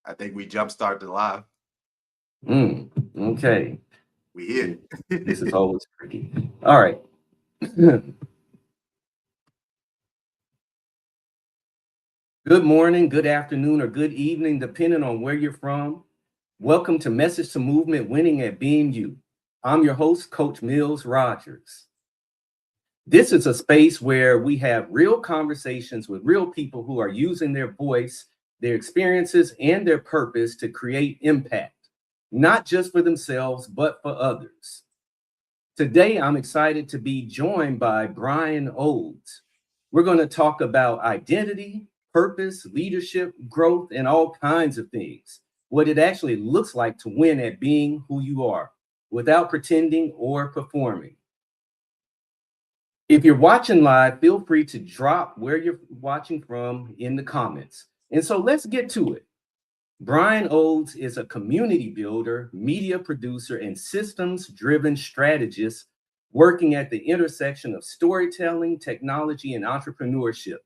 I think we jumpstart the live. Okay. We here. This is always tricky. All right. Good morning, good afternoon, or good evening, depending on where you're from. Welcome to Message to Movement Winning at Being You. I'm your host, Coach Mills Rogers. This is a space where we have real conversations with real people who are using their voice, their experiences, and their purpose to create impact, not just for themselves, but for others. Today, I'm excited to be joined by Brian Olds. We're going to talk about identity, purpose, leadership, growth, and all kinds of things. What it actually looks like to win at being who you are without pretending or performing. If you're watching live, feel free to drop where you're watching from in the comments. And so let's get to it. Brian Olds is a community builder, media producer, and systems-driven strategist working at the intersection of storytelling, technology, and entrepreneurship.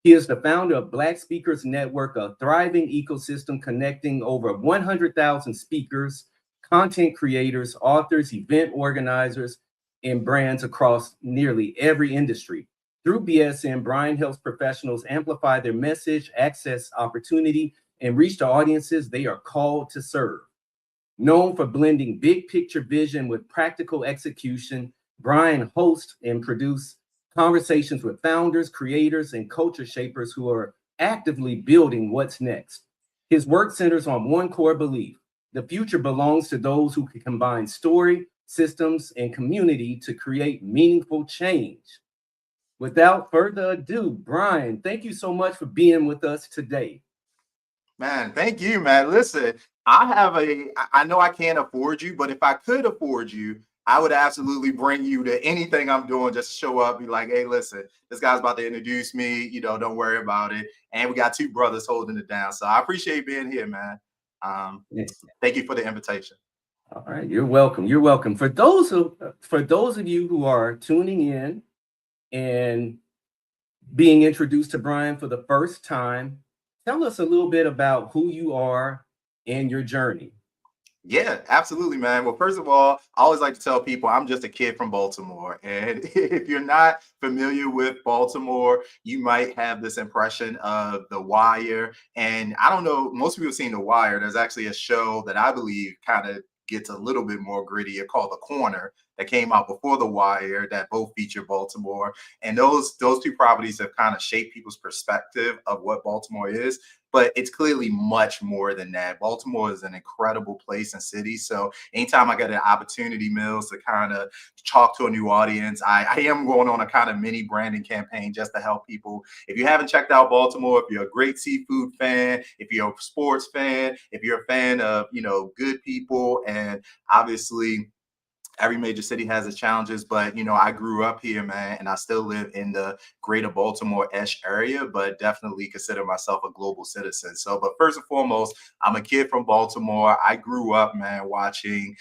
He is the founder of Black Speakers Network, a thriving ecosystem connecting over 100,000 speakers, content creators, authors, event organizers, and brands across nearly every industry. Through BSN, Brian helps professionals amplify their message, access opportunity, and reach the audiences they are called to serve. Known for blending big picture vision with practical execution, Brian hosts and produces conversations with founders, creators, and culture shapers who are actively building what's next. His work centers on one core belief: the future belongs to those who can combine story, systems, and community to create meaningful change. Without further ado, Brian, thank you so much for being with us today. Man, thank you, man. Listen, I know I can't afford you, but if I could afford you, I would absolutely bring you to anything I'm doing. Just show up, be like, hey, listen, this guy's about to introduce me. Don't worry about it. And we got two brothers holding it down. So I appreciate being here, man. Um, Yeah. Thank you for the invitation. All right, you're welcome. You're welcome. For those of you who are tuning in and being introduced to Brian for the first time, tell us a little bit about who you are and your journey. Yeah, absolutely, man. Well, first of all, I always like to tell people I'm just a kid from Baltimore. And if you're not familiar with Baltimore, you might have this impression of The Wire. And I don't know, most people have seen The Wire. There's actually a show that I believe kind of gets a little bit more gritty called The Corner that came out before The Wire that both feature Baltimore. And those two properties have kind of shaped people's perspective of what Baltimore is, but it's clearly much more than that. Baltimore is an incredible place and city. So anytime I get an opportunity, Mills, to kind of talk to a new audience, I am going on a kind of mini branding campaign just to help people. If you haven't checked out Baltimore, if you're a great seafood fan, if you're a sports fan, if you're a fan of, good people, and obviously every major city has its challenges, but I grew up here, man, and I still live in the greater Baltimore-ish area, but definitely consider myself a global citizen. So, but first and foremost, I'm a kid from Baltimore. I grew up, man, watching,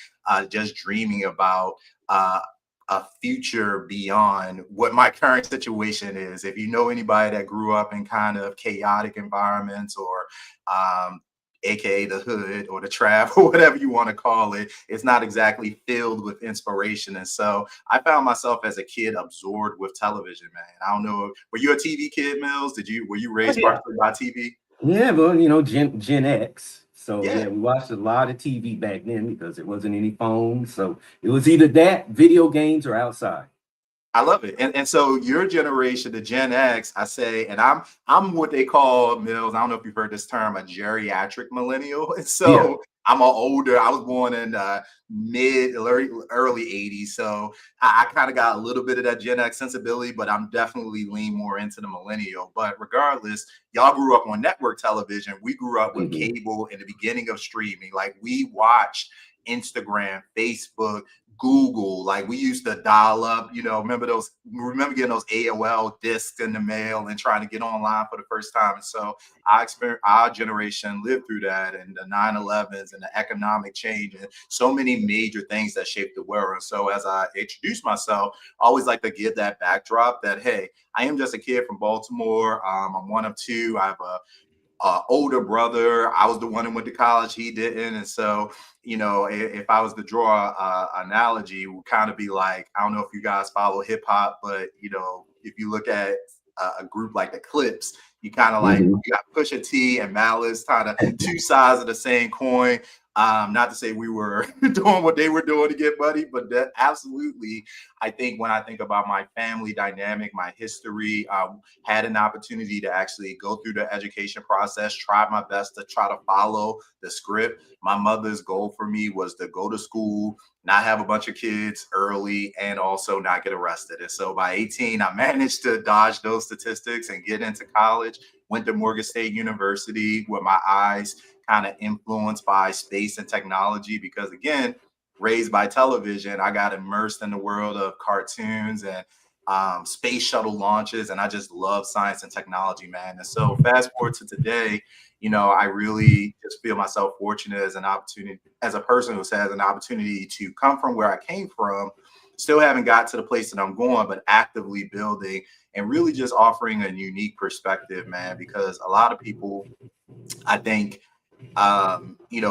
just dreaming about a future beyond what my current situation is. If you know anybody that grew up in kind of chaotic environments or aka the hood or the trap or whatever you want to call it, it's not exactly filled with inspiration. And so I found myself as a kid absorbed with television, man. I don't know, were you a TV kid, Mills? Were you Oh raised yeah, partially by TV? yeah, well, Gen X. So Yeah. yeah, we watched a lot of TV back then because there wasn't any phones. So it was either that, video games, or outside. I love it. And so your generation, the Gen X, I say, and I'm what they call, Mills, I don't know if you've heard this term, a geriatric millennial. And Yeah. so I was born in mid early 80s. So I kind of got a little bit of that Gen X sensibility, but I'm definitely lean more into the millennial. But regardless, y'all grew up on network television. We grew up with Mhm. cable in the beginning of streaming. Like we watched Instagram, Facebook, Google. Like we used to dial up, remember getting those AOL discs in the mail and trying to get online for the first time. And so our generation lived through that, and the 9/11s and the economic change and so many major things that shaped the world. And so as I introduce myself, I always like to give that backdrop that, hey, I am just a kid from Baltimore. I'm one of two. I have older brother. I was the one who went to college. He didn't. And so, if I was to draw a analogy, it would kind of be like, I don't know if you guys follow hip hop, but, if you look at a group like the Clips, you kind of like, Mhm. you got Pusha T and Malice, kind of two sides of the same coin. Not to say we were doing what they were doing to get money, but that absolutely, I think when I think about my family dynamic, my history, had an opportunity to actually go through the education process, tried my best to try to follow the script. My mother's goal for me was to go to school, not have a bunch of kids early, and also not get arrested. And so by 18, I managed to dodge those statistics and get into college. Went to Morgan State University with my eyes kind of influenced by space and technology because, again, raised by television, I got immersed in the world of cartoons and space shuttle launches, and I just love science and technology, man. And so fast forward to today, I really just feel myself fortunate as an opportunity, as a person who has an opportunity to come from where I came from, still haven't got to the place that I'm going, but actively building and really just offering a unique perspective, man, because a lot of people, I think,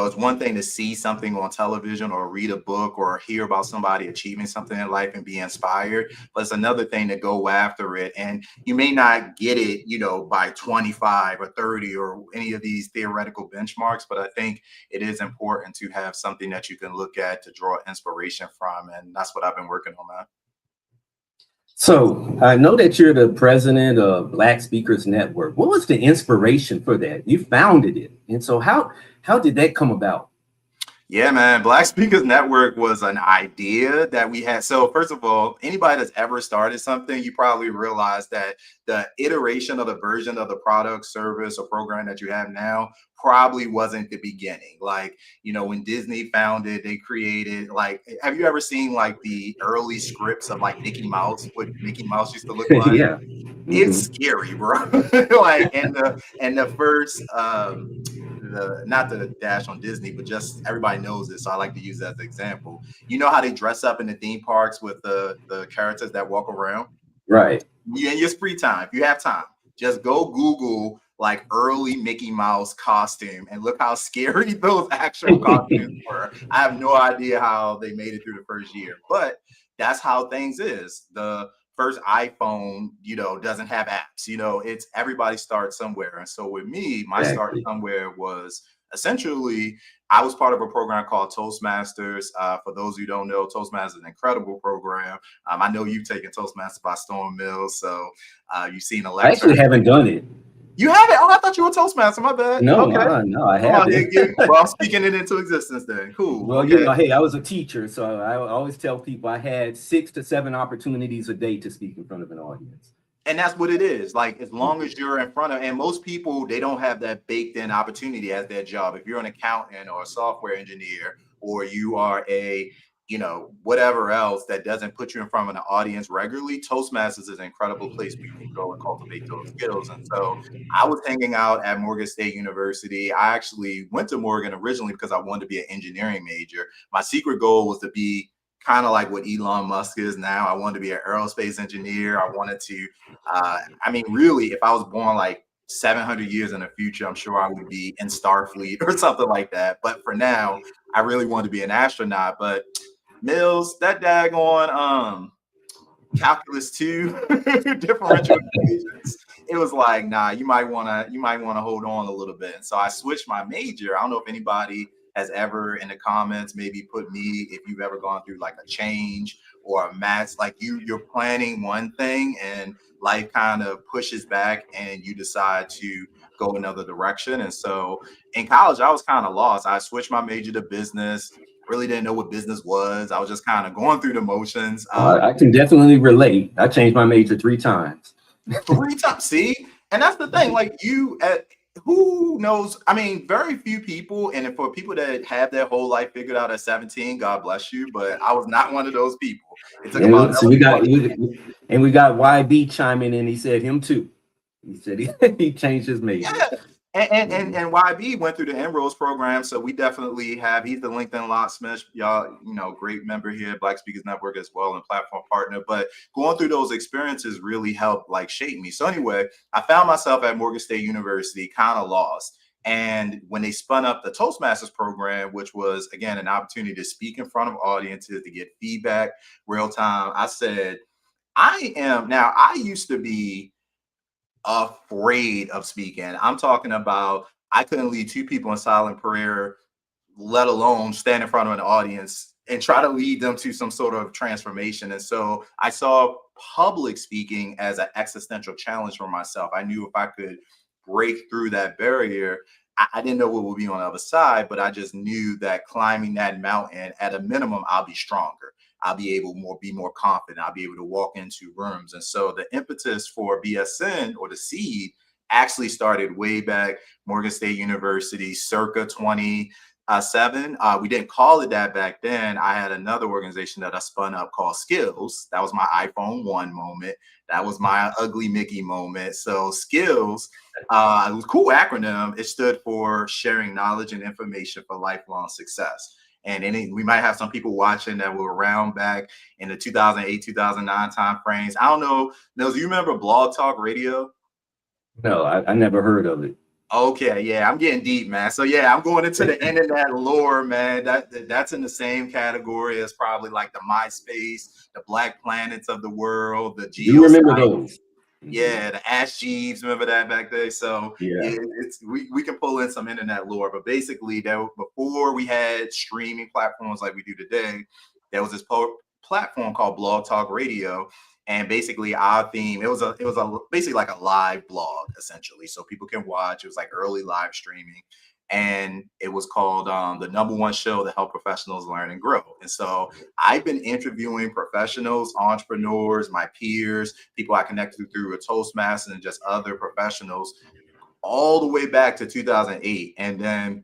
it's one thing to see something on television or read a book or hear about somebody achieving something in life and be inspired, but it's another thing to go after it. And you may not get it, by 25 or 30 or any of these theoretical benchmarks, but I think it is important to have something that you can look at to draw inspiration from. And that's what I've been working on, man. So I know that you're the president of Black Speakers Network. What was the inspiration for that? You founded it. And so how did that come about? Yeah, man. Black Speakers Network was an idea that we had. So, first of all, anybody that's ever started something, you probably realize that the iteration of the version of the product, service, or program that you have now probably wasn't the beginning. Like, when Disney founded, they created, like, have you ever seen like the early scripts of like Mickey Mouse, what Mickey Mouse used to look like? Yeah. It's Mhm. scary, bro. Like, and the first the not the dash on Disney, but just everybody knows it. So I like to use that as an example. You know how they dress up in the theme parks with the characters that walk around? Right. You in your free time, if you have time, just go Google like early Mickey Mouse costume and look how scary those actual costumes were. I have no idea how they made it through the first year, but that's how things is. The first iPhone, doesn't have apps. It's everybody starts somewhere. And so with me, my start Exactly. somewhere was essentially I was part of a program called Toastmasters. For those who don't know, Toastmasters is an incredible program. I know you've taken Toastmasters by Storm Mills, so you've seen a I lecture. actually haven't done it. You have it? Oh, I thought you were a Toastmaster. My bad. No, Okay. no, I I'm out here haven't. getting, well, I'm speaking it into existence then. Cool. Well, Okay. hey, I was a teacher, so I always tell people I had 6 to 7 opportunities a day to speak in front of an audience. And that's what it is. Like, as long Mhm. as you're in front of, and most people, they don't have that baked in opportunity as their job. If you're an accountant or a software engineer, or you are a, whatever else that doesn't put you in front of an audience regularly, Toastmasters is an incredible place where you can go and cultivate those skills. And so I was hanging out at Morgan State University. I actually went to Morgan originally because I wanted to be an engineering major. My secret goal was to be kind of like what Elon Musk is now. I wanted to be an aerospace engineer. I wanted to really, if I was born like 700 years in the future, I'm sure I would be in Starfleet or something like that. But for now, I really want to be an astronaut. But Mills, that daggone calculus 2 differential equations, it was like, nah, you might want to hold on a little bit. And so I switched my major. I don't know if anybody has ever in the comments maybe put me, if you've ever gone through like a change or a match, like you're planning one thing and life kind of pushes back and you decide to go another direction. And so in college, I was kind of lost. I switched my major to business. Really didn't know what business was. I was just kind of going through the motions. I can definitely relate. I changed my major 3 times. 3 times. See, and that's the thing. Like who knows? I mean, very few people, and for people that have their whole life figured out at 17, God bless you. But I was not one of those people. It took about And so another 20. we got YB chiming in. He said him too. He said he changed his major. Yeah. And YB went through the Emeralds program, so we definitely have. He's the LinkedIn locksmith, y'all. Great member here, at Black Speakers Network as well, and platform partner. But going through those experiences really helped like shape me. So anyway, I found myself at Morgan State University, kind of lost. And when they spun up the Toastmasters program, which was again an opportunity to speak in front of audiences, to get feedback real time, I said, I am now. I used to be afraid of speaking. I'm talking about I couldn't lead two people in silent prayer, let alone stand in front of an audience and try to lead them to some sort of transformation. And so I saw public speaking as an existential challenge for myself. I knew if I could break through that barrier, I didn't know what would be on the other side, but I just knew that climbing that mountain, at a minimum, I'll be stronger. I'll be able be more confident. I'll be able to walk into rooms. And so the impetus for BSN, or the seed, actually started way back Morgan State University, circa 2007. We didn't call it that back then. I had another organization that I spun up called Skills. That was my iPhone 1 moment. That was my ugly Mickey moment. So Skills, it was a cool acronym. It stood for Sharing Knowledge and Information for Lifelong Success. And we might have some people watching that were around back in the 2008, 2009 time frames. I don't know. Nils, do you remember Blog Talk Radio? No, I never heard of it. Okay, yeah, I'm getting deep, man. So yeah, I'm going into the internet lore, man. That's in the same category as probably like the MySpace, the Black Planets of the world, the You remember Geosite. those? Yeah, the Ash Jeeves, remember that back there? So Yeah. we can pull in some internet lore, but basically, before we had streaming platforms like we do today, there was this platform called Blog Talk Radio, and basically our theme, it was basically like a live blog essentially, so people can watch. It was like early live streaming, and it was called the #1 show that help professionals learn and grow. And so I've been interviewing professionals, entrepreneurs, my peers, people I connected through a Toastmaster, and just other professionals all the way back to 2008. And then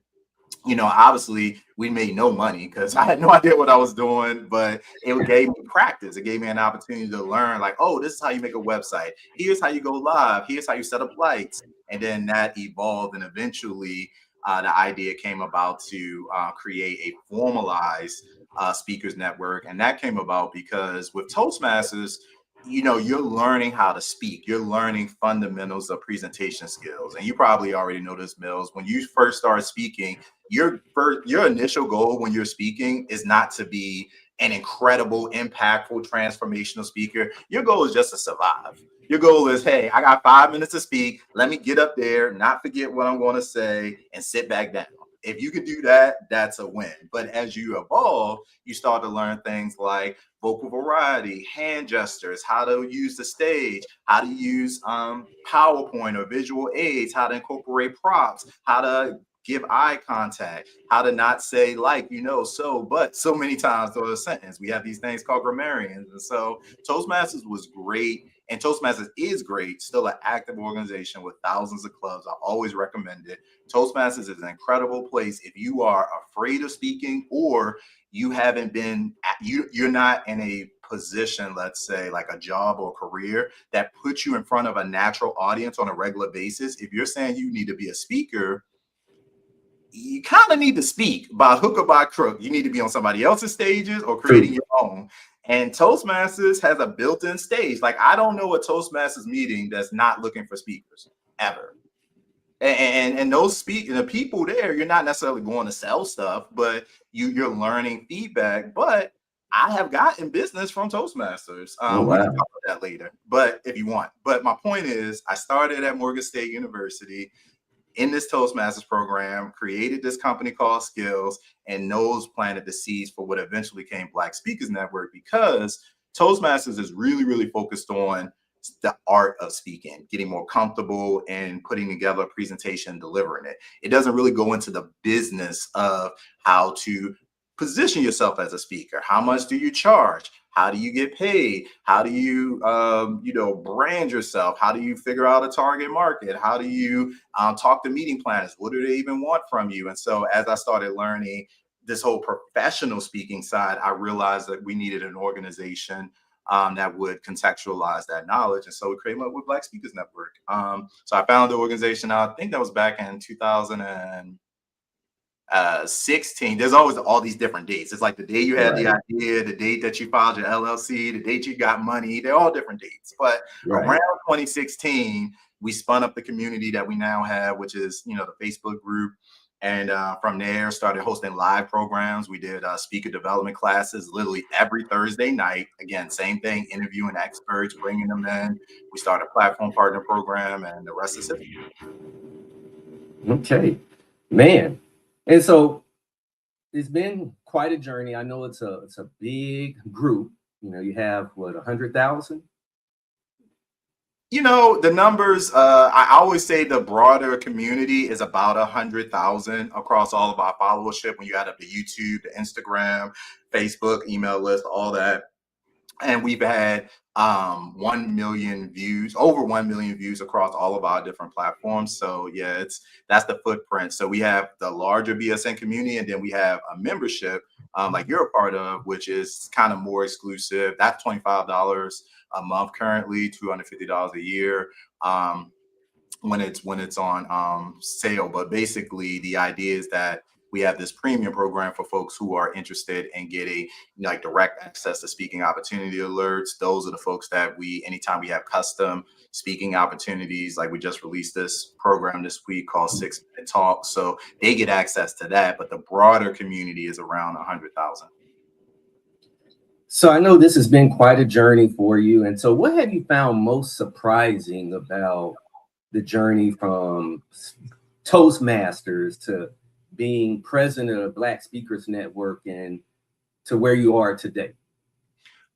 obviously we made no money because I had no idea what I was doing, but it gave me practice. It gave me an opportunity to learn, like, oh, this is how you make a website. Here's how you go live. Here's how you set up lights. And then that evolved, and eventually the idea came about to create a formalized speakers network. And that came about because with Toastmasters, you're learning how to speak. You're learning fundamentals of presentation skills. And you probably already know this, Mills. When you first start speaking, your initial goal when you're speaking is not to be an incredible, impactful, transformational speaker. Your goal is just to survive. Your goal is, hey, I got 5 minutes to speak. Let me get up there, not forget what I'm going to say, and sit back down. If you can do that, that's a win. But as you evolve, you start to learn things like vocal variety, hand gestures, how to use the stage, how to use PowerPoint or visual aids, how to incorporate props, how to give eye contact, how to not say like, so, but so many times through a sentence. We have these things called grammarians. And so Toastmasters was great. And Toastmasters is great, still an active organization with thousands of clubs. I always recommend it. Toastmasters is an incredible place if you are afraid of speaking, or you haven't been, you're not in a position, let's say like a job or career that puts you in front of a natural audience on a regular basis. If you're saying you need to be a speaker, you kind of need to speak by hook or by crook. You need to be on somebody else's stages or creating your own. And Toastmasters has a built-in stage. Like, I don't know a Toastmasters meeting that's not looking for speakers ever. And those the people there, you're not necessarily going to sell stuff, but you're learning feedback. But I have gotten business from Toastmasters. Oh, We can wow. talk about that later, but if you want. But my point is, I started at Morgan State University in this Toastmasters program, created this company called Skills, and those planted the seeds for what eventually became Black Speakers Network, because Toastmasters is really, really focused on the art of speaking, getting more comfortable and putting together a presentation, delivering it. It doesn't really go into the business of how to position yourself as a speaker. How much do you charge? How do you get paid? How do you, brand yourself? How do you figure out a target market? How do you talk to meeting planners? What do they even want from you? And so as I started learning this whole professional speaking side, I realized that we needed an organization that would contextualize that knowledge. And so we came up with Black Speakers Network. So I founded the organization, I think that was back in 2016. There's always all these different dates. It's like the day you had the idea, the date that you filed your LLC, the date you got money. They're all different dates. But around 2016, we spun up the community that we now have, which is, you know, the Facebook group. And from there, started hosting live programs. We did speaker development classes literally every Thursday night. Again, same thing, interviewing experts, bringing them in. We started a platform partner program, and the rest is history. Okay, man. And so it's been quite a journey. I know it's a big group. You know, you have what, 100,000? You know, the numbers, I always say the broader community is about 100,000 across all of our followership. When you add up the YouTube, the Instagram, Facebook, email list, all that. And we've had 1 million views, over 1 million views across all of our different platforms. So yeah, that's the footprint. So we have the larger BSN community, and then we have a membership like you're a part of, which is kind of more exclusive. That's $25 a month currently, $250 a year. When it's on sale. But basically the idea is that we have this premium program for folks who are interested in getting like direct access to speaking opportunity alerts. Those are the folks that anytime we have custom speaking opportunities, like we just released this program this week called 6 Minute Talk. So they get access to that, but the broader community is around 100,000. So I know this has been quite a journey for you. And so what have you found most surprising about the journey from Toastmasters to being president of Black Speakers Network and to where you are today?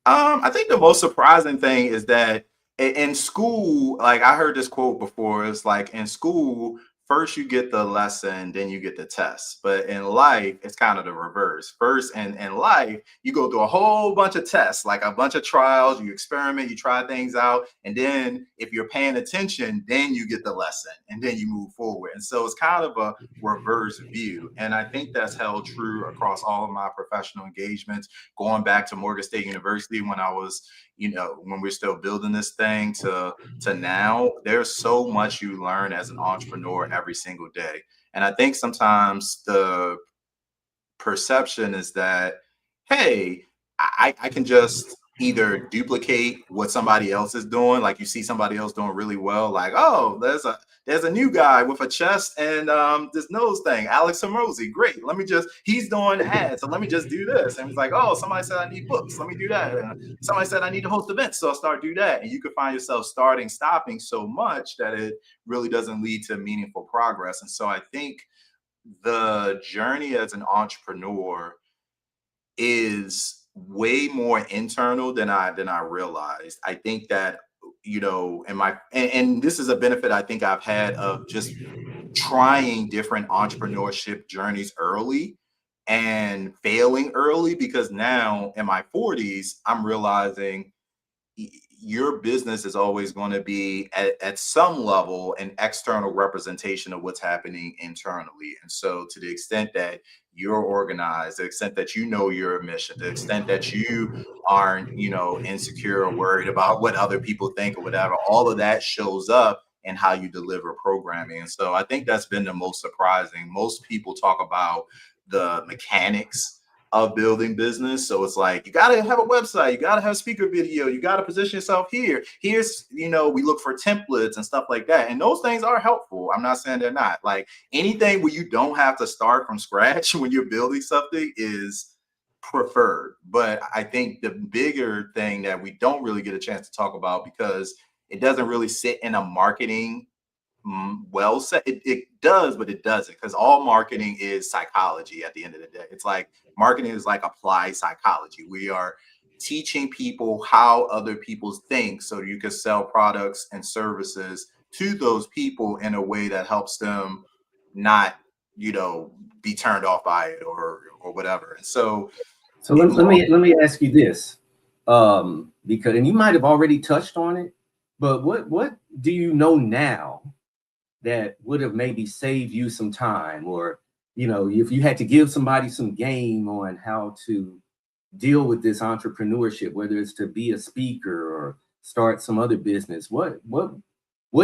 I think the most surprising thing is that in school, like I heard this quote before, it's like in school, first you get the lesson, then you get the test. But in life, it's kind of the reverse. First, in life, you go through a whole bunch of tests, like a bunch of trials, you experiment, you try things out. And then if you're paying attention, then you get the lesson and then you move forward. And so it's kind of a reverse view. And I think that's held true across all of my professional engagements, going back to Morgan State University when I was, you know, when we're still building this thing to now. There's so much you learn as an entrepreneur every single day. And I think sometimes the perception is that, hey, I can just either duplicate what somebody else is doing. Like you see somebody else doing really well, like, oh, there's a new guy with a chest and this nose thing, Alex Hormozi, great. He's doing ads, so let me just do this. And he's like, oh, somebody said I need books, let me do that. And somebody said I need to host events, so I'll start do that. And you can find yourself stopping so much that it really doesn't lead to meaningful progress. And so I think the journey as an entrepreneur is way more internal than I realized. I think that, you know, and this is a benefit I think I've had of just trying different entrepreneurship journeys early and failing early, because now in my 40s, I'm realizing your business is always going to be at some level an external representation of what's happening internally. And so to the extent that you're organized, the extent that you know your mission, the extent that you aren't, you know, insecure or worried about what other people think or whatever, all of that shows up in how you deliver programming. And so I think that's been the most surprising. Most people talk about the mechanics of building business. So it's like, you got to have a website, you got to have speaker video, you got to position yourself here. Here's, you know, we look for templates and stuff like that. And those things are helpful. I'm not saying they're not. Like anything where you don't have to start from scratch when you're building something is preferred. But I think the bigger thing that we don't really get a chance to talk about, because it doesn't really sit in a marketing well said. It does, but it doesn't, because all marketing is psychology at the end of the day. It's like marketing is like applied psychology. We are teaching people how other people think so you can sell products and services to those people in a way that helps them not, you know, be turned off by it or whatever. And so let me ask you this, because, and you might have already touched on it, but what do you know now that would have maybe saved you some time? Or, you know, if you had to give somebody some game on how to deal with this entrepreneurship, whether it's to be a speaker or start some other business, what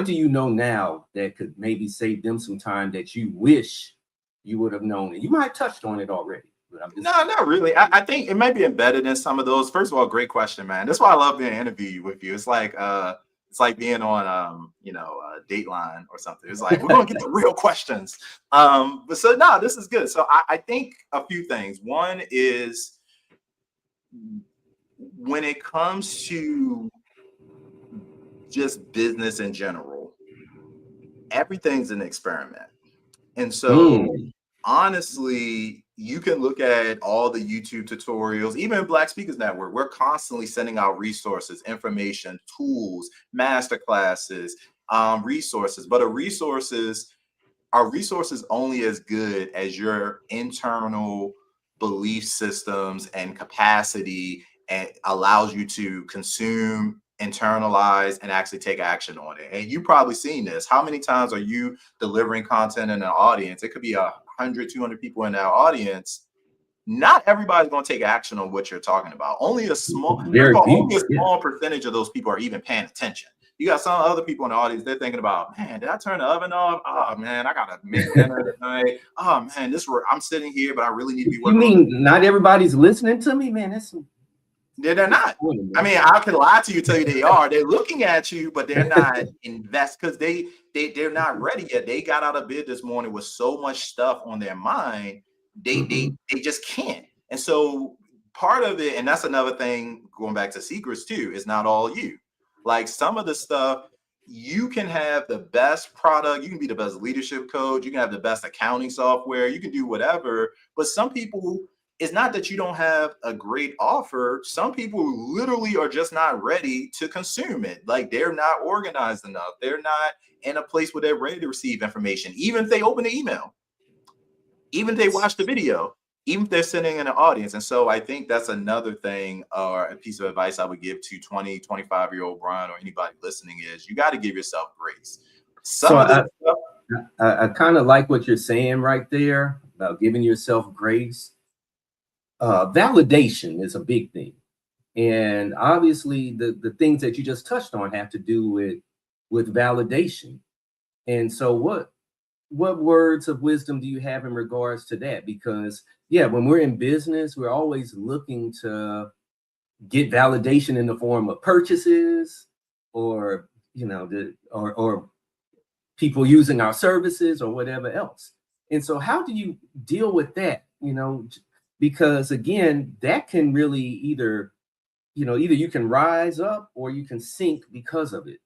do you know now that could maybe save them some time that you wish you would have known? And you might have touched on it already, but I'm just No, not really. I think it might be embedded in some of those. First of all, great question, man. That's why I love being interviewed with you. It's like being on Dateline or something. It's like we're gonna get the real questions. But so no, this is good. So I think a few things. One is when it comes to just business in general, everything's an experiment. And so honestly, you can look at all the YouTube tutorials, even Black Speakers Network. We're constantly sending out resources, information, tools, master classes, resources. But are resources only as good as your internal belief systems and capacity and allows you to consume, internalize, and actually take action on it. And you've probably seen this. How many times are you delivering content in an audience? It could be 100, 200 people in our audience. Not everybody's going to take action on what you're talking about. Only a small, very few. only a small percentage of those people are even paying attention. You got some other people in the audience, they're thinking about, man, did I turn the oven off? Oh man, I gotta make dinner tonight. Oh man, I'm sitting here, but I really need to be working. You mean not everybody's listening to me, man? They're not. I mean, I can lie to you, tell you they are. They're looking at you, but they're not invest because they're not ready yet. They got out of bed this morning with so much stuff on their mind, they just can't. And so part of it, and that's another thing going back to secrets too, is not all you. Like some of the stuff, you can have the best product, you can be the best leadership coach, you can have the best accounting software, you can do whatever. But some people, it's not that you don't have a great offer. Some people literally are just not ready to consume it. Like they're not organized enough. They're not in a place where they're ready to receive information. Even if they open the email, even if they watch the video, even if they're sitting in an audience. And so I think that's another thing or a piece of advice I would give to 20, 25-year-old Brian or anybody listening is you got to give yourself grace. I kind of like what you're saying right there about giving yourself grace. Validation is a big thing. And obviously the things that you just touched on have to do with validation. And so what words of wisdom do you have in regards to that? Because yeah, when we're in business, we're always looking to get validation in the form of purchases or, or people using our services or whatever else. And so how do you deal with that? Because again, that can really either you can rise up or you can sink because of it.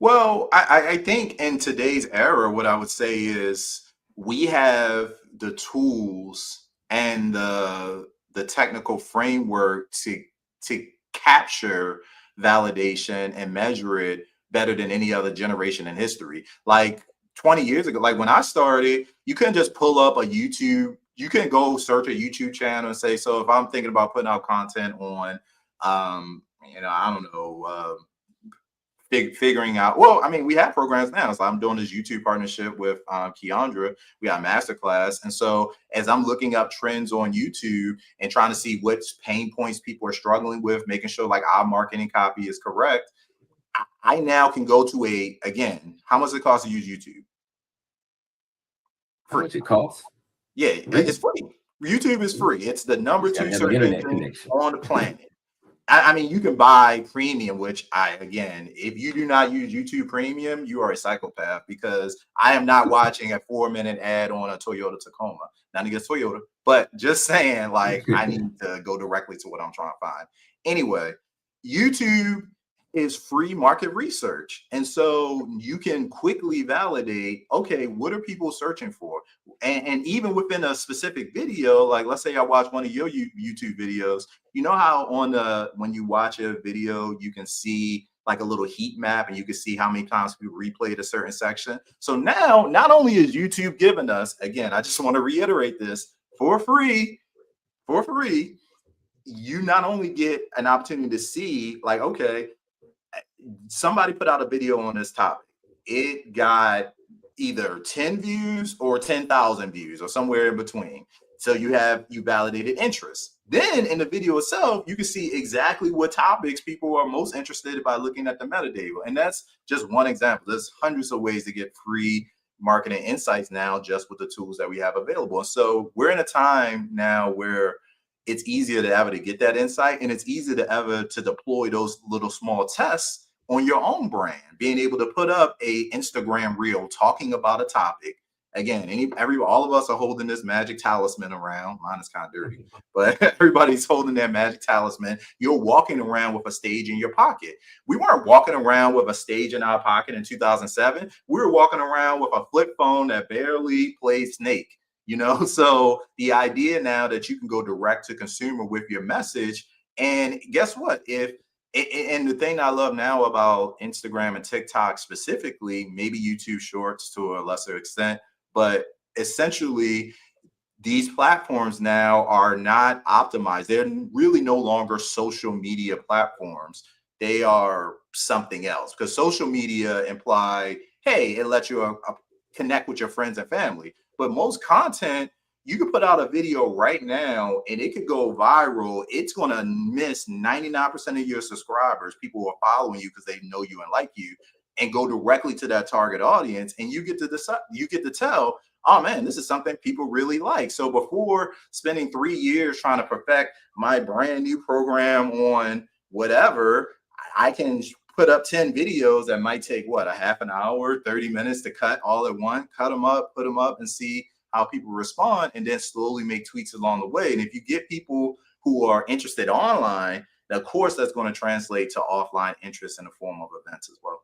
Well, I think in today's era, what I would say is we have the tools and the technical framework to capture validation and measure it better than any other generation in history. Like 20 years ago, like when I started, you couldn't just pull up a YouTube. You can go search a YouTube channel and say, so if I'm thinking about putting out content on, I don't know, figuring out, well, I mean, we have programs now. So I'm doing this YouTube partnership with Keandra. We got a masterclass. And so as I'm looking up trends on YouTube and trying to see which pain points people are struggling with, making sure like our marketing copy is correct, I now can go to again, how much does it cost to use YouTube? Free. How much it costs? Yeah, it's free. YouTube is free. It's the number 2 search engine on the planet. I mean, you can buy premium, which if you do not use YouTube Premium, you are a psychopath because I am not watching a 4-minute ad on a Toyota Tacoma. Not against Toyota, but just saying, like, I need to go directly to what I'm trying to find. Anyway, YouTube is free market research. And so you can quickly validate, okay, what are people searching for? And even within a specific video, like let's say I watch one of your YouTube videos, you know how when you watch a video, you can see like a little heat map and you can see how many times we replayed a certain section. So now, not only is YouTube giving us, again, I just want to reiterate this, for free, you not only get an opportunity to see like, okay, somebody put out a video on this topic. It got either 10 views or 10,000 views or somewhere in between. So you validated interest. Then in the video itself, you can see exactly what topics people are most interested in by looking at the metadata. And that's just one example. There's hundreds of ways to get free marketing insights now just with the tools that we have available. And so we're in a time now where it's easier to ever to get that insight, and it's easier to ever to deploy those little small tests on your own brand, being able to put up a Instagram reel talking about a topic. Again, all of us are holding this magic talisman around. Mine is kind of dirty, but everybody's holding their magic talisman. You're walking around with a stage in your pocket. We weren't walking around with a stage in our pocket in 2007. We were walking around with a flip phone that barely played Snake. So the idea now that you can go direct to consumer with your message, and guess what? And the thing I love now about Instagram and TikTok specifically, maybe YouTube Shorts to a lesser extent, but essentially these platforms now are not optimized. They're really no longer social media platforms. They are something else, because social media imply, hey, it lets you connect with your friends and family. But most content, you could put out a video right now and it could go viral. It's going to miss 99% of your subscribers, people who are following you because they know you and like you, and go directly to that target audience. And you get to decide, you get to tell, oh man, this is something people really like. So before spending 3 years trying to perfect my brand new program on whatever, I can put up 10 videos that might take a half an hour, 30 minutes to cut all at once, cut them up, put them up, and see how people respond, and then slowly make tweaks along the way. And if you get people who are interested online, then of course that's going to translate to offline interest in the form of events as well.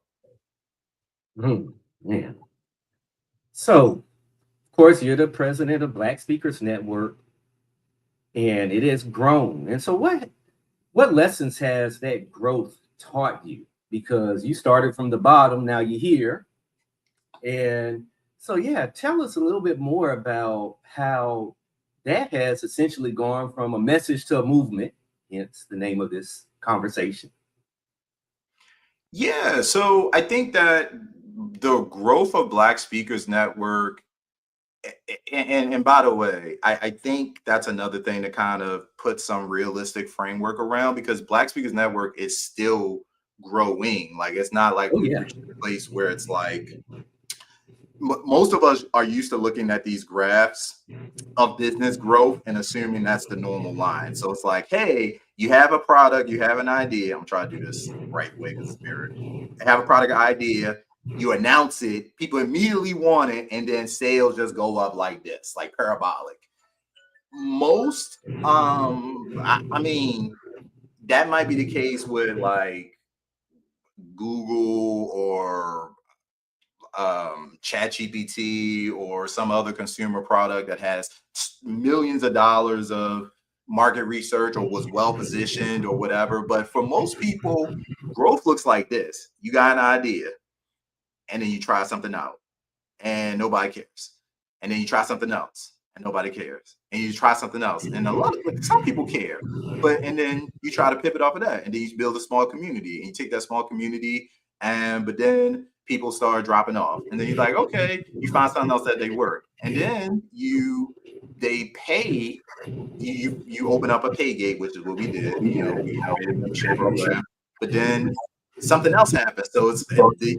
Yeah. So, of course, you're the president of Black Speakers Network, and it has grown. And so what lessons has that growth taught you? Because you started from the bottom, now you're here. And so, yeah, tell us a little bit more about how that has essentially gone from a message to a movement, hence the name of this conversation. Yeah, so I think that the growth of Black Speakers Network, and by the way, I think that's another thing to kind of put some realistic framework around, because Black Speakers Network is still growing. Like, it's not like we've reached a place where it's like, most of us are used to looking at these graphs of business growth and assuming that's the normal line. So it's like, hey, you have a product, you have an idea. I'm trying to do this the right way because it's weird. You have a product idea, you announce it, people immediately want it, and then sales just go up like this, like parabolic. Most, I mean, that might be the case with like Google or ChatGPT or some other consumer product that has millions of dollars of market research or was well positioned or whatever. But for most people, growth looks like this. You got an idea, and then you try something out, and nobody cares. And then you try something else, and nobody cares. And you try something else, and some people care. And then you try to pivot off of that, and then you build a small community, and you take that small community, but then people start dropping off, and then you're like, okay, you find something else that they work, and then they pay. You open up a pay gate, which is what we did. We created a membership program, but then something else happens. So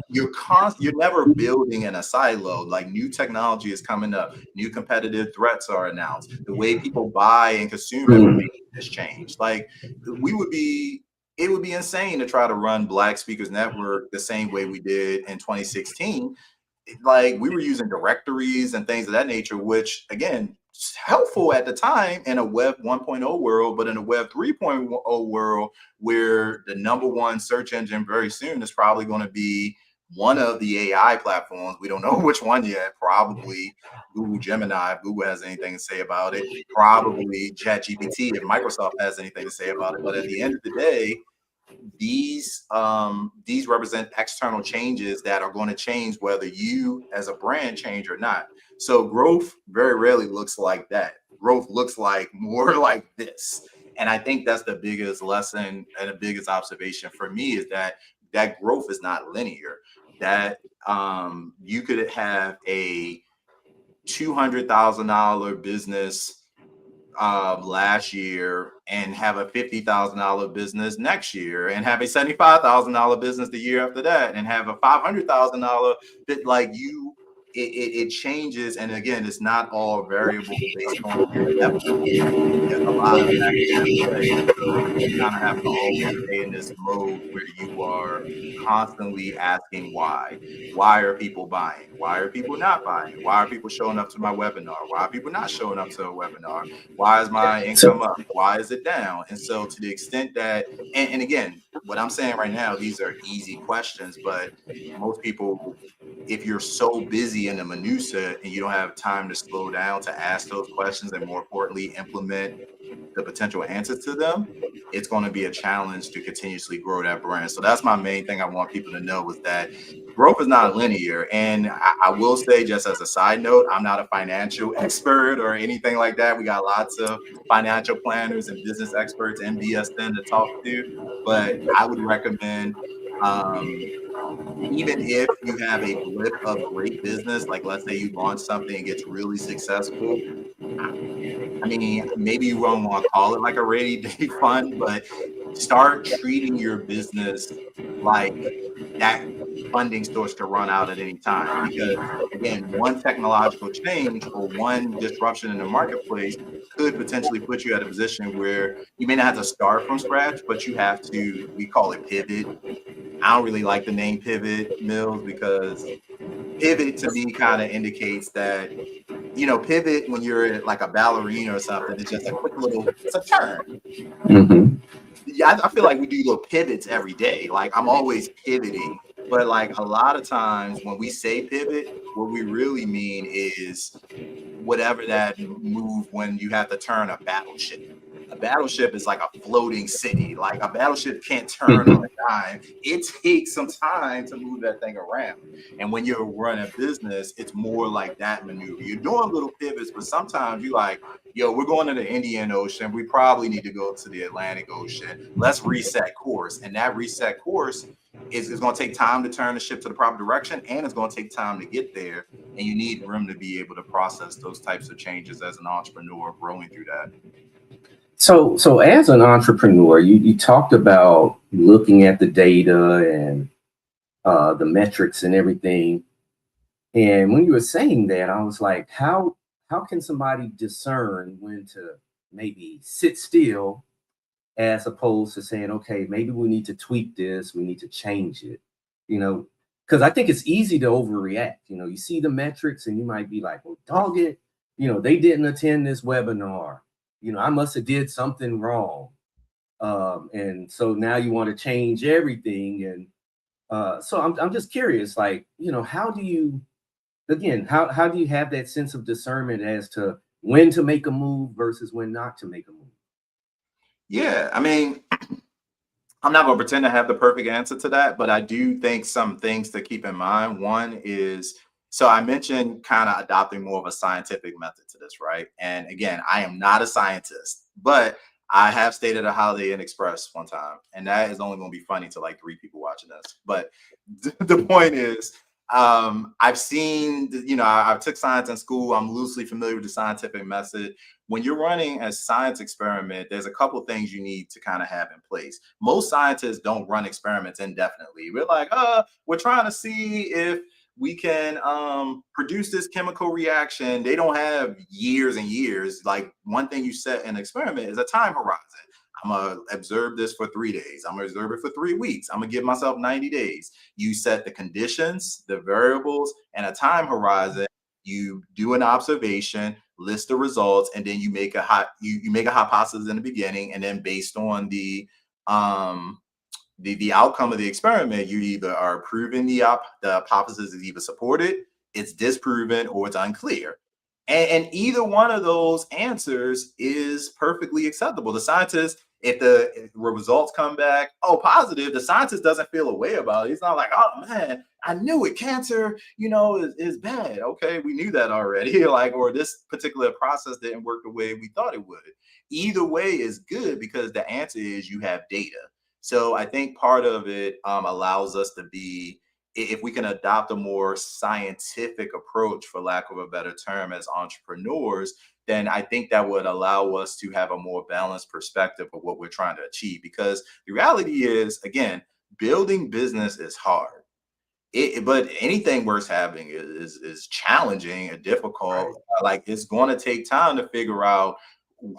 you're never building in a silo. Like, new technology is coming up, new competitive threats are announced. The way people buy and consume information has changed. Like, it would be insane to try to run Black Speakers Network the same way we did in 2016. Like, we were using directories and things of that nature, which again, helpful at the time in a web 1.0 world, but in a web 3.0 world, where the number one search engine very soon is probably going to be one of the AI platforms. We don't know which one yet. Probably Google Gemini, if Google has anything to say about it. Probably ChatGPT, if Microsoft has anything to say about it. But at the end of the day, these represent external changes that are going to change whether you as a brand change or not. So growth very rarely looks like that. Growth looks like more like this. And I think that's the biggest lesson and the biggest observation for me, is that growth is not linear. That you could have a $200,000 business last year and have a $50,000 business next year and have a $75,000 business the year after that and have a $500,000 that like you it changes. And again, it's not all variable based on the level. There's a lot of factors at play. And so you kind of have to always stay in this mode where you are constantly asking why. Why are people buying? Why are people not buying? Why are people showing up to my webinar? Why are people not showing up to a webinar? Why is my income So, up? Why is it down? And so to the extent that, and again, what I'm saying right now, these are easy questions, but most people, if you're so busy in the minutia and you don't have time to slow down to ask those questions and more importantly, implement the potential answers to them, it's going to be a challenge to continuously grow that brand. So that's my main thing I want people to know is that growth is not linear. And I will say, just as a side note, I'm not a financial expert or anything like that. We got lots of financial planners and business experts in BSN to talk to, but I would recommend, um, even if you have a blip of great business, like let's say you launch something and gets really successful, I mean, maybe you won't want to call it like a rainy day fund, but start treating your business like that funding source to run out at any time. Because again, one technological change or one disruption in the marketplace could potentially put you at a position where you may not have to start from scratch, but you have to, we call it pivot. I don't really like the name pivot, Mills, because pivot to me kind of indicates that, pivot when you're like a ballerina or something, it's just a quick little, it's a turn. mhm. Yeah, I feel like we do little pivots every day. Like I'm always pivoting, but like a lot of times when we say pivot, what we really mean is whatever that move when you have to turn a battleship. A battleship is like a floating city. Like a battleship can't turn on a dime. It takes some time to move that thing around. And when you're running a business, it's more like that maneuver. You're doing little pivots, but sometimes you like, yo, we're going to the Indian Ocean. We probably need to go to the Atlantic Ocean. Let's reset course. And that reset course is going to take time to turn the ship to the proper direction, and it's going to take time to get there. And you need room to be able to process those types of changes as an entrepreneur growing through that. So as an entrepreneur, you talked about looking at the data and the metrics and everything. And when you were saying that, I was like, how can somebody discern when to maybe sit still as opposed to saying, okay, maybe we need to tweak this, we need to change it, you know, because I think it's easy to overreact. You see the metrics and you might be like, well, dog it, they didn't attend this webinar. I must have did something wrong. And so now you want to change everything. And so I'm just curious, like, how do you, again, how do you have that sense of discernment as to when to make a move versus when not to make a move? Yeah, I mean, I'm not going to pretend to have the perfect answer to that, but I do think some things to keep in mind. One is, so I mentioned kind of adopting more of a scientific method to this, right? And again, I am not a scientist, but I have stated a Holiday Inn Express one time, and that is only going to be funny to like 3 people watching this. But the point is, I've seen, I took science in school. I'm loosely familiar with the scientific method. When you're running a science experiment, there's a couple things you need to kind of have in place. Most scientists don't run experiments indefinitely. We're like, we're trying to see if we can produce this chemical reaction. They don't have years and years. Like one thing you set in an experiment is a time horizon. I'm gonna observe this for 3 days. I'm gonna observe it for 3 weeks. I'm gonna give myself 90 days. You set the conditions, the variables, and a time horizon. You do an observation, list the results, and then you make you make a hypothesis in the beginning, and then based on um the outcome of the experiment, you either are proving the hypothesis is either supported, it's disproven, or it's unclear. And either one of those answers is perfectly acceptable. The scientist, if the results come back, positive, the scientist doesn't feel a way about it. He's not like, oh man, I knew it. Cancer, is bad. Okay, we knew that already. Like, or this particular process didn't work the way we thought it would. Either way is good because the answer is you have data. So I think part of it allows us to be, if we can adopt a more scientific approach, for lack of a better term, as entrepreneurs, then I think that would allow us to have a more balanced perspective of what we're trying to achieve. Because the reality is, again, building business is hard. But anything worth having is challenging and Right. difficult. Like, it's going to take time to figure out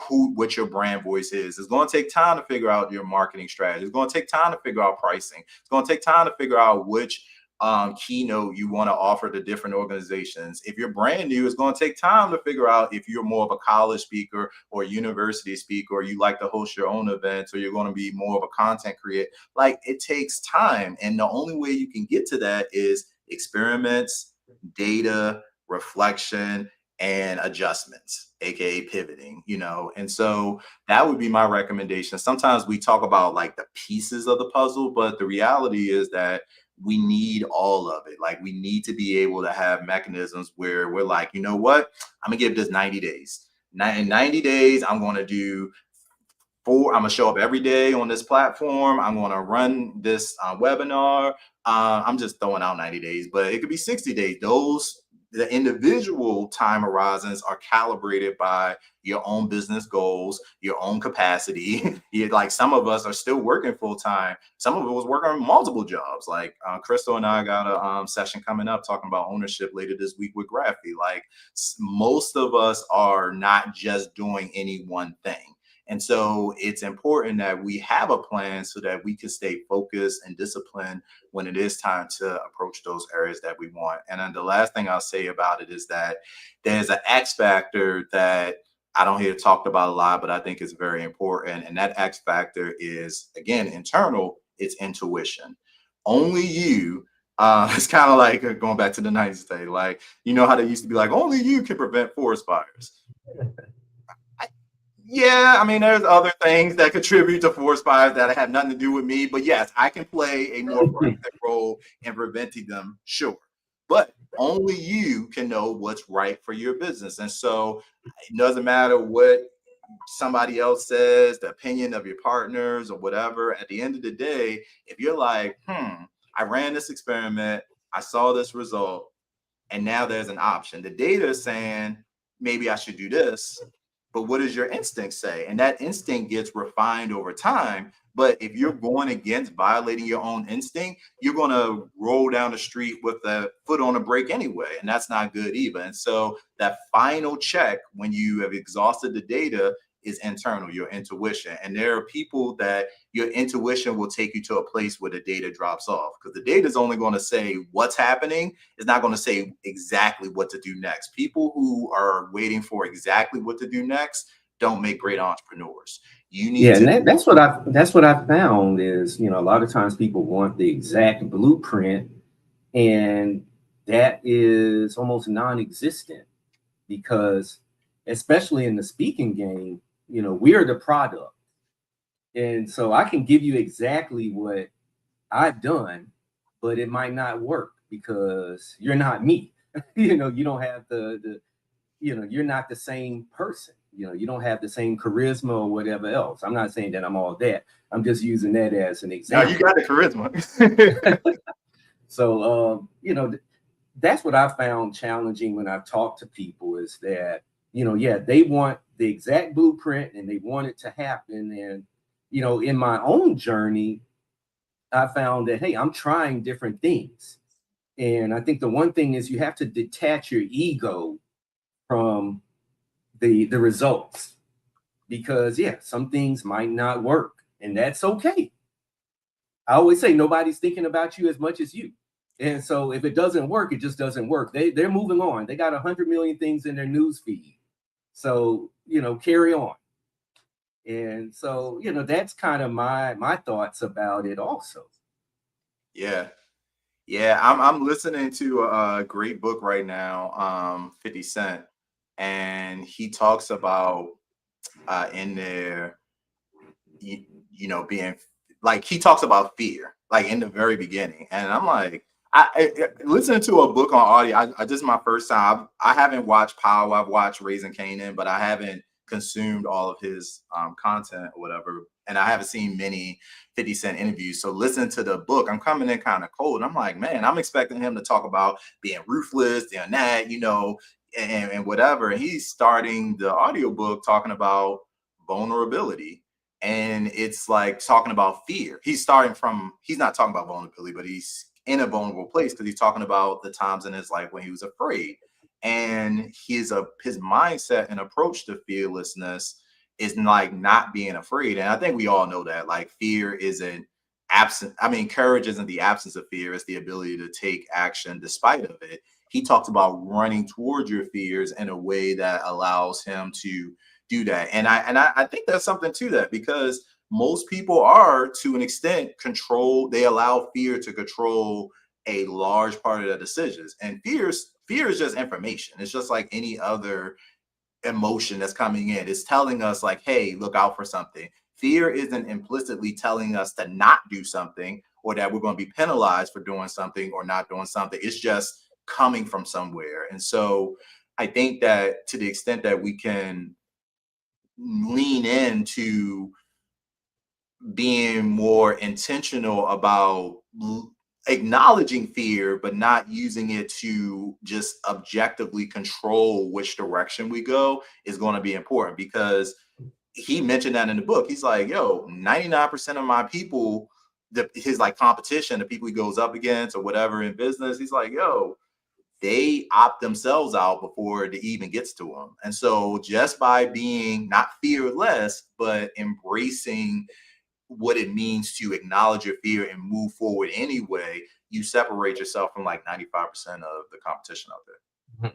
what your brand voice is. It's going to take time to figure out your marketing strategy. It's going to take time to figure out pricing. It's going to take time to figure out which keynote you want to offer to different organizations. If you're brand new, it's going to take time to figure out if you're more of a college speaker or a university speaker, or you like to host your own events, or you're going to be more of a content creator. Like, it takes time. And the only way you can get to that is experiments, data, reflection, and adjustments, aka pivoting, And so that would be my recommendation. Sometimes we talk about like the pieces of the puzzle, but the reality is that we need all of it. Like, we need to be able to have mechanisms where we're like, you know what, I'm gonna give this 90 days. In 90 days, I'm going to do I'm gonna show up every day on this platform. I'm gonna run this webinar. I'm just throwing out 90 days, but it could be 60 days. The individual time horizons are calibrated by your own business goals, your own capacity. Like, some of us are still working full time. Some of us work on multiple jobs. Like, Crystal and I got a session coming up talking about ownership later this week with Graphy. Like, most of us are not just doing any one thing. And so it's important that we have a plan so that we can stay focused and disciplined when it is time to approach those areas that we want. And then the last thing I'll say about it is that there's an X factor that I don't hear talked about a lot, but I think is very important. And that X factor is, again, internal. It's intuition. Only you. It's kind of like going back to the 90s day. Like, you know how they used to be like, only you can prevent forest fires. Yeah, I mean, there's other things that contribute to forest fires that have nothing to do with me. But yes, I can play a more proactive role in preventing them, sure. But only you can know what's right for your business. And so it doesn't matter what somebody else says, the opinion of your partners or whatever. At the end of the day, if you're like, I ran this experiment, I saw this result, and now there's an option. The data is saying maybe I should do this, but what does your instinct say? And that instinct gets refined over time. But if you're going against violating your own instinct, you're going to roll down the street with the foot on the brake anyway. And that's not good either. And so that final check, when you have exhausted the data, is internal, your intuition. And there are people that your intuition will take you to a place where the data drops off, because the data is only going to say what's happening. It's not going to say exactly what to do next. People who are waiting for exactly what to do next don't make great entrepreneurs. You need to. And that's what I found is, a lot of times people want the exact blueprint, and that is almost non-existent, because especially in the speaking game, we're the product. And so I can give you exactly what I've done, but it might not work because you're not me. You don't have you're not the same person. You don't have the same charisma or whatever else. I'm not saying that I'm all that. I'm just using that as an example. No, you got the charisma. So, that's what I found challenging when I've talked to people, is that, they want the exact blueprint and they want it to happen. And, in my own journey, I found that, hey, I'm trying different things. And I think the one thing is you have to detach your ego from the results, because some things might not work, and that's okay. I always say nobody's thinking about you as much as you. And so if it doesn't work, it just doesn't work. They're moving on. They got 100 million things in their news feed. So, carry on. And so, that's kind of my thoughts about it also. Yeah. Yeah, I'm listening to a great book right now, 50 Cent, and he talks about in there, being like, he talks about fear, like in the very beginning, and I'm like, I listening to a book on audio. I this is my first time. I haven't watched Power. I've watched Raising Kanan, but I haven't consumed all of his content or whatever. And I haven't seen many 50 Cent interviews. So listen to the book. I'm coming in kind of cold. I'm like, man, I'm expecting him to talk about being ruthless, doing that, and whatever. And he's starting the audiobook talking about vulnerability. And it's like talking about fear. He's not talking about vulnerability, but he's in a vulnerable place because he's talking about the times in his life when he was afraid. And his mindset and approach to fearlessness is like not being afraid. And I think we all know that like fear isn't absent. I mean, courage isn't the absence of fear, it's the ability to take action despite of it. He talks about running towards your fears in a way that allows him to do that. And I think there's something to that because most people are to an extent they allow fear to control a large part of their decisions. And fear is just information. It's just like any other emotion that's coming in. It's telling us like, hey, look out for something. Fear isn't implicitly telling us to not do something or that we're going to be penalized for doing something or not doing something. It's just coming from somewhere. And so I think that to the extent that we can lean into being more intentional about acknowledging fear, but not using it to just objectively control which direction we go is going to be important because he mentioned that in the book. He's like, yo, 99% of my people, his like competition, the people he goes up against or whatever in business, he's like, yo, they opt themselves out before it even gets to them. And so just by being not fearless, but embracing what it means to acknowledge your fear and move forward anyway, you separate yourself from like 95% of the competition out there.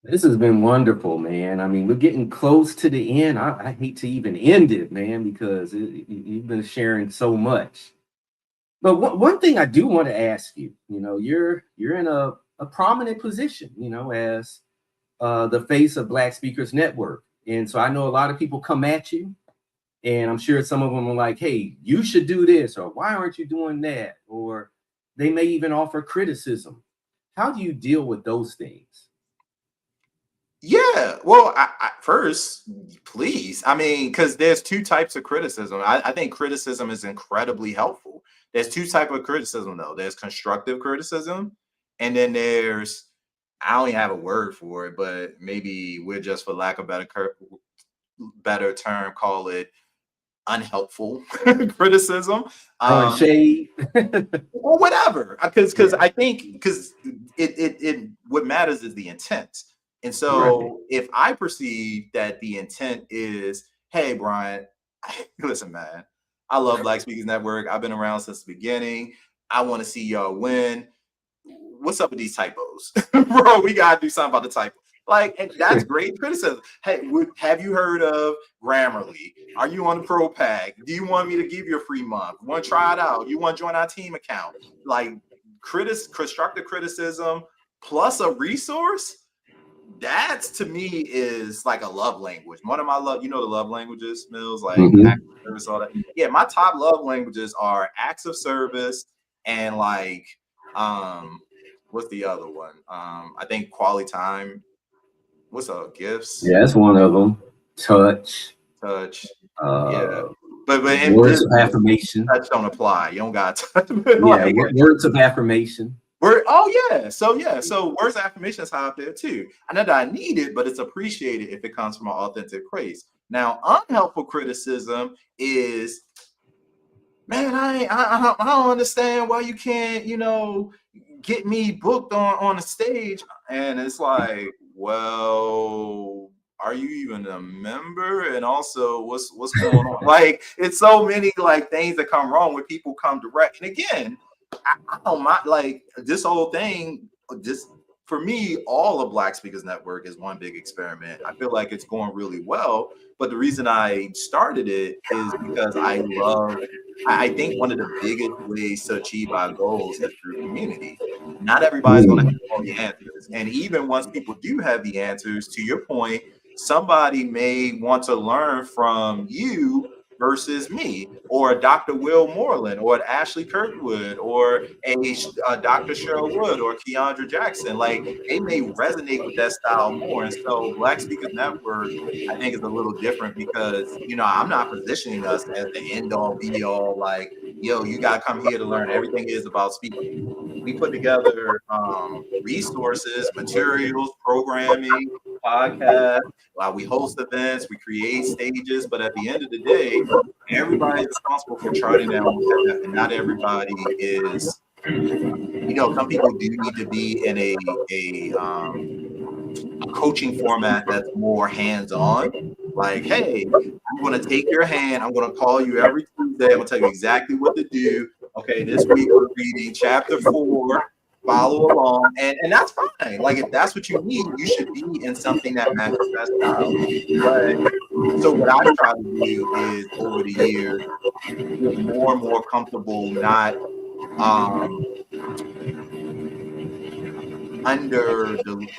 This has been wonderful, man. I mean, we're getting close to the end. I hate to even end it, man, because you've been sharing so much. But one thing I do want to ask you, you're in a prominent position, as the face of Black Speakers Network. And so I know a lot of people come at you, and I'm sure some of them are like, hey, you should do this, or why aren't you doing that? Or they may even offer criticism. How do you deal with those things? Yeah, well, first, please. I mean, because there's two types of criticism. I think criticism is incredibly helpful. There's two types of criticism, though. There's constructive criticism, and then there's I don't even have a word for it, but maybe we're just, for lack of better term, call it unhelpful criticism. Throwing shade. Or whatever, because Yeah. I think because it what matters is the intent. And Right. so if I perceive that the intent is, hey Brian, listen man, I love Black Speakers Network, I've been around since the beginning, I want to see y'all win. What's up with these typos? Bro, we gotta do something about the typo. Like, and that's great criticism. Hey, have you heard of Grammarly? Are you on the Pro Pack? Do you want me to give you a free month? Want to try it out? You want to join our team account? Like, constructive criticism plus a resource. That to me is like a love language. One of my the love languages, Mills, like acts of service, all that. Yeah, my top love languages are acts of service and like what's the other one? I think quality time. What's gifts? Yeah, that's one of them. Touch. Touch. Yeah. Uh, But in Words of business, affirmation. touch don't apply. You don't got touch. Yeah, Like words of affirmation. So words of affirmation is high up there too. I know that I need it, but it's appreciated if it comes from an authentic place. Now, unhelpful criticism is, man, I don't understand why you can't, get me booked on a stage. And it's like, well, are you even a member? And also what's going on? Like, it's so many like things that come wrong when people come direct. And again, I don't mind like this whole thing. Just for me, all of Black Speakers Network is one big experiment. I feel like it's going really well. But the reason I started it is because I think one of the biggest ways to achieve our goals is through community. Not everybody's going to have all the answers. And even once people do have the answers, to your point, somebody may want to learn from you versus me, or Dr. Will Moreland, or Ashley Kirkwood, or a Dr. Cheryl Wood, or Keandra Jackson. Like, they may resonate with that style more. And so Black Speakers Network, I think, is a little different because, I'm not positioning us as the end all be all, like, yo, you got to come here to learn everything is about speaking. we put together resources, materials, programming, podcasts. We host events, we create stages, but at the end of the day, everybody's responsible for charting their own path, and not everybody is. Some people do need to be in a coaching format that's more hands-on. Like, hey, I'm going to take your hand. I'm going to call you every Tuesday. I'm going to tell you exactly what to do. Okay, this week we're reading chapter 4. Follow along, and that's fine. Like, if that's what you need, you should be in something that matches that style. But so what I've tried to do is over the years get more and more comfortable not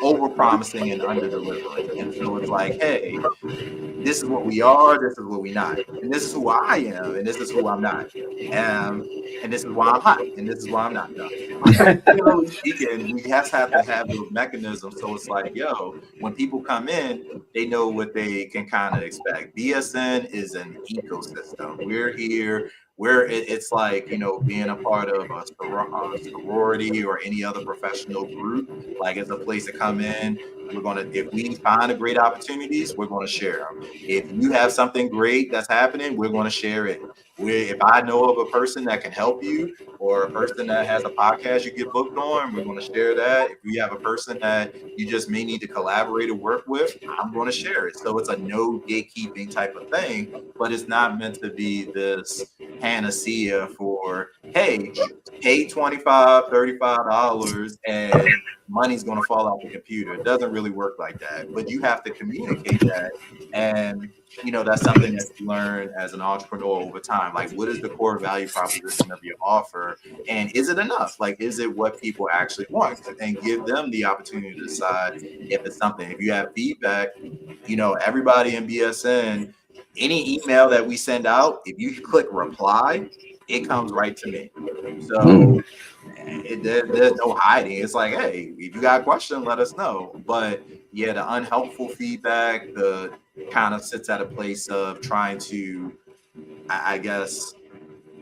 over promising and under delivering. And so it's like, hey, this is what we are, this is what we not, and this is who I am, and this is who I'm not. And this is why I'm hot, and this is why I'm not. No. Generally speaking, we have to have those mechanisms. So it's like, yo, when people come in, they know what they can kind of expect. BSN is an ecosystem. We're here. It's like, being a part of a sorority or any other professional group. Like, it's a place to come in. If we find great opportunities, we're going to share them. If you have something great that's happening, we're going to share it. If I know of a person that can help you, or a person that has a podcast you get booked on, we're going to share that. If you have a person that you just may need to collaborate or work with, I'm going to share it. So it's a no gatekeeping type of thing, but it's not meant to be this panacea for, hey, pay $25, $35 and money's going to fall out the computer. It doesn't really work like that, but you have to communicate that. And that's something that you learn as an entrepreneur over time. Like, what is the core value proposition of your offer? And is it enough? Like, is it what people actually want? And give them the opportunity to decide if it's something. If you have feedback, everybody in BSN, any email that we send out, if you click reply, it comes right to me. So there's no hiding. It's like, hey, if you got a question, let us know. But yeah, the unhelpful feedback, the kind of sits at a place of trying to, I guess,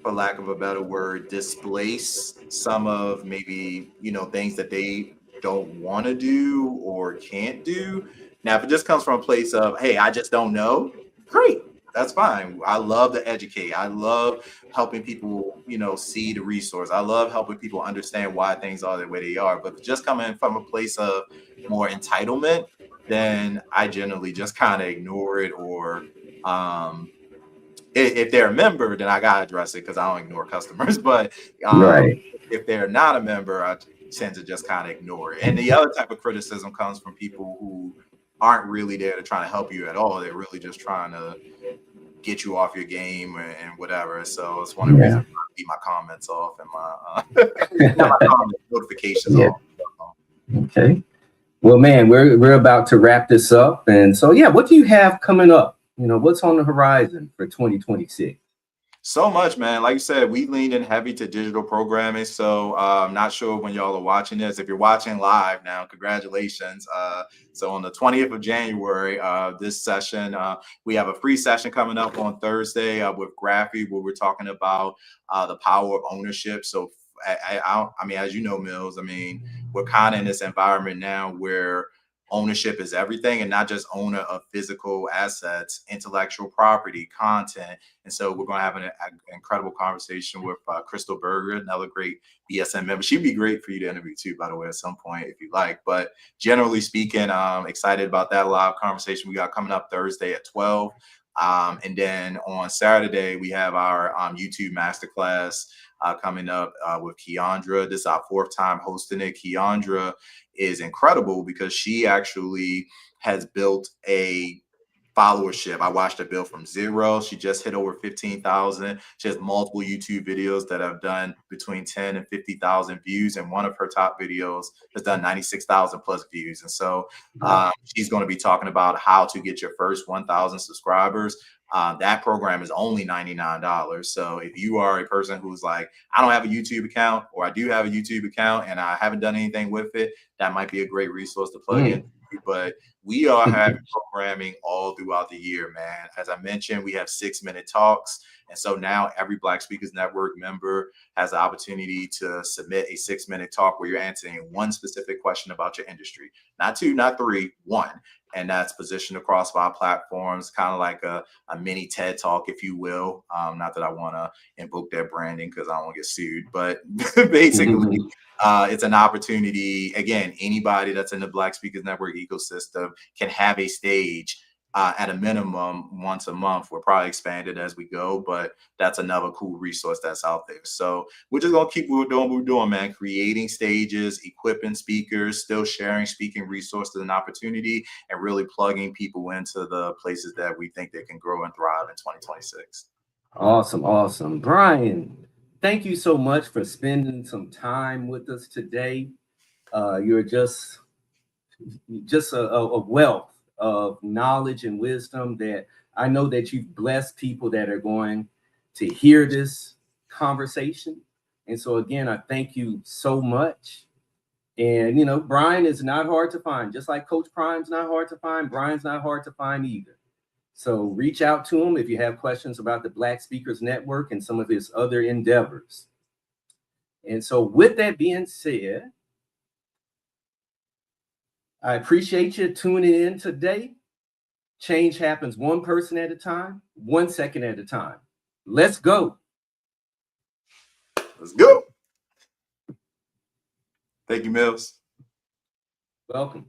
for lack of a better word, displace some of maybe, things that they don't want to do or can't do. Now, if it just comes from a place of, hey, I just don't know, great. That's fine. I love to educate. I love helping people, see the resource. I love helping people understand why things are the way they are. But just coming from a place of more entitlement, then I generally just kind of ignore it. Or if they're a member, then I gotta address it because I don't ignore customers. But Right. if they're not a member, I tend to just kind of ignore it. And the other type of criticism comes from people who aren't really there to try to help you at all. They're really just trying to get you off your game and whatever. So it's one of the reasons I keep my comments off and my notifications Yeah. off. Okay. Well, man, we're about to wrap this up. And so, yeah, what do you have coming up? What's on the horizon for 2026? So much, man. Like you said, we lean in heavy to digital programming. So I'm not sure when y'all are watching this. If you're watching live now, congratulations. So on the 20th of January, this session, we have a free session coming up on Thursday with Graphy, where we're talking about the power of ownership. So I mean, as you know, Mills, I mean, we're kind of in this environment now where ownership is everything, and not just owner of physical assets, intellectual property, content. And so we're going to have an incredible conversation with Crystal Berger, another great BSN member. She'd be great for you to interview too, by the way, at some point if you like. But generally speaking, I'm excited about that live conversation we got coming up Thursday at 12. And then on Saturday, we have our YouTube masterclass coming up with Keandra. This is our 4th time hosting it. Keandra is incredible because she actually has built a followership. I watched her build from 0. She just hit over 15,000. She has multiple YouTube videos that have done between 10 and 50,000 views. And one of her top videos has done 96,000 plus views. And so she's going to be talking about how to get your first 1,000 subscribers. That program is only $99. So if you are a person who's like, I don't have a YouTube account, or I do have a YouTube account and I haven't done anything with it, that might be a great resource to plug in. But we are having programming all throughout the year, man. As I mentioned, we have 6-minute talks. And so now every Black Speakers Network member has the opportunity to submit a 6-minute talk where you're answering one specific question about your industry. Not two, not three, one. And that's positioned across 5 platforms, kind of like a mini TED Talk, if you will. Not that I want to invoke their branding because I don't want to get sued, but basically, it's an opportunity. Again, anybody that's in the Black Speakers Network ecosystem can have a stage at a minimum once a month. We'll probably expand it as we go, but that's another cool resource that's out there. So we're just gonna keep what we're doing, man. Creating stages, equipping speakers, still sharing speaking resources and opportunity, and really plugging people into the places that we think they can grow and thrive in 2026. Awesome, awesome. Brian, thank you so much for spending some time with us today. You're just a wealth of knowledge and wisdom that I know that you've blessed people that are going to hear this conversation. And so again, I thank you so much. And you know, Brian is not hard to find, just like Coach Prime's not hard to find. Brian's not hard to find either. So reach out to him if you have questions about the Black Speakers Network and some of his other endeavors. And so with that being said, I appreciate you tuning in today. Change happens one person at a time, 1 second at a time. Let's go. Let's go. Thank you, Mills. Welcome.